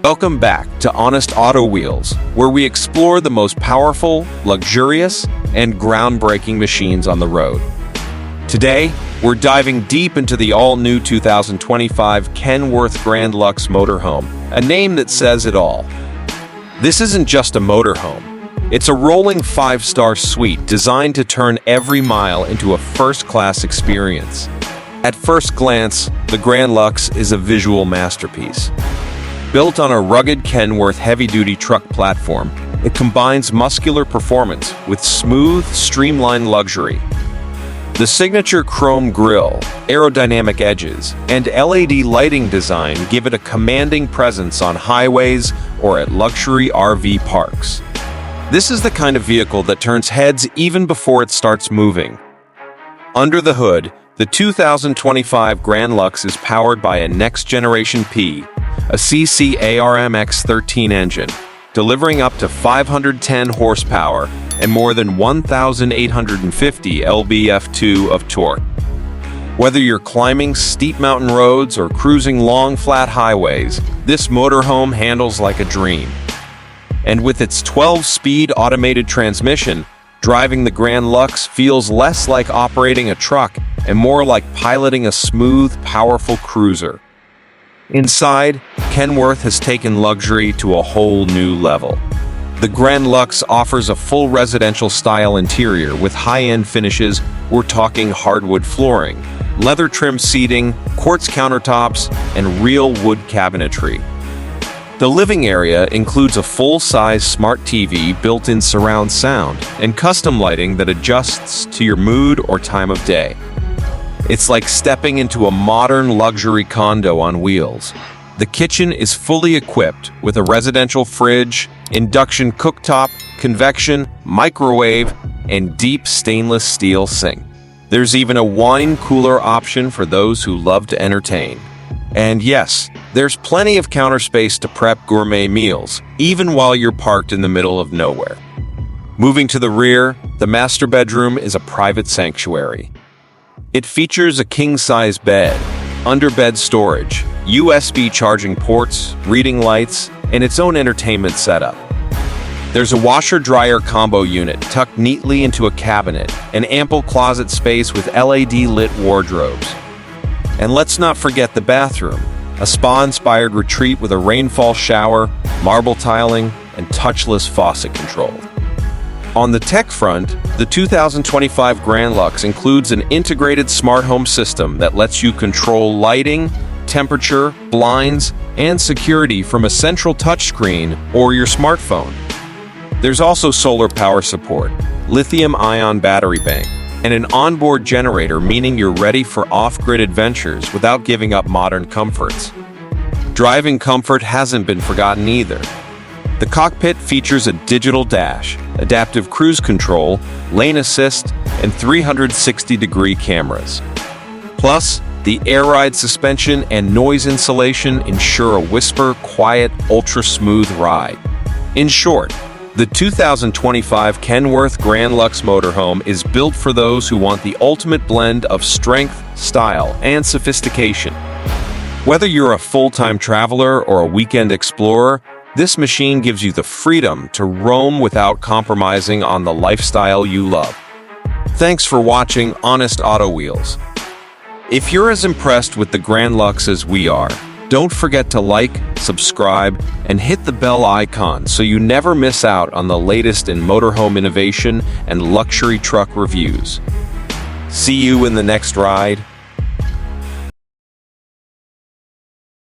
Welcome back to Honest Auto Wheels, where we explore the most powerful, luxurious, and groundbreaking machines on the road. Today, we're diving deep into the all-new 2025 Kenworth GrandLuxe Motorhome, a name that says it all. This isn't just a motorhome. It's a rolling 5-star suite designed to turn every mile into a first-class experience. At first glance, the GrandLuxe is a visual masterpiece. Built on a rugged Kenworth heavy-duty truck platform, it combines muscular performance with smooth, streamlined luxury. The signature chrome grille, aerodynamic edges, and LED lighting design give it a commanding presence on highways or at luxury RV parks. This is the kind of vehicle that turns heads even before it starts moving. Under the hood, the 2025 GrandLuxe is powered by a next-generation P, a CC-ARMX13 engine, delivering up to 510 horsepower and more than 1,850 lb-F2 of torque. Whether you're climbing steep mountain roads or cruising long, flat highways, this motorhome handles like a dream. And with its 12-speed automated transmission, driving the GrandLuxe feels less like operating a truck and more like piloting a smooth, powerful cruiser. Inside, Kenworth has taken luxury to a whole new level. The GrandLuxe offers a full residential-style interior with high-end finishes. We're talking hardwood flooring, leather-trimmed seating, quartz countertops, and real wood cabinetry. The living area includes a full-size smart TV, built-in surround sound, and custom lighting that adjusts to your mood or time of day. It's like stepping into a modern luxury condo on wheels. The kitchen is fully equipped with a residential fridge, induction cooktop, convection, microwave, and deep stainless steel sink. There's even a wine cooler option for those who love to entertain. And yes, there's plenty of counter space to prep gourmet meals, even while you're parked in the middle of nowhere. Moving to the rear, the master bedroom is a private sanctuary. It features a king-size bed, underbed storage, USB charging ports, reading lights, and its own entertainment setup. There's a washer-dryer combo unit tucked neatly into a cabinet, and ample closet space with LED-lit wardrobes. And let's not forget the bathroom, a spa-inspired retreat with a rainfall shower, marble tiling, and touchless faucet control. On the tech front, the 2025 GrandLuxe includes an integrated smart home system that lets you control lighting, temperature, blinds, and security from a central touchscreen or your smartphone. There's also solar power support, lithium-ion battery bank, and an onboard generator, meaning you're ready for off-grid adventures without giving up modern comforts. Driving comfort hasn't been forgotten either. The cockpit features a digital dash, adaptive cruise control, lane assist, and 360-degree cameras. Plus, the air ride suspension and noise insulation ensure a whisper, quiet, ultra-smooth ride. In short, the 2025 Kenworth GrandLuxe Motorhome is built for those who want the ultimate blend of strength, style, and sophistication. Whether you're a full-time traveler or a weekend explorer, this machine gives you the freedom to roam without compromising on the lifestyle you love. Thanks for watching Honest Auto Wheels. If you're as impressed with the GrandLuxe as we are, don't forget to like, subscribe, and hit the bell icon so you never miss out on the latest in motorhome innovation and luxury truck reviews. See you in the next ride.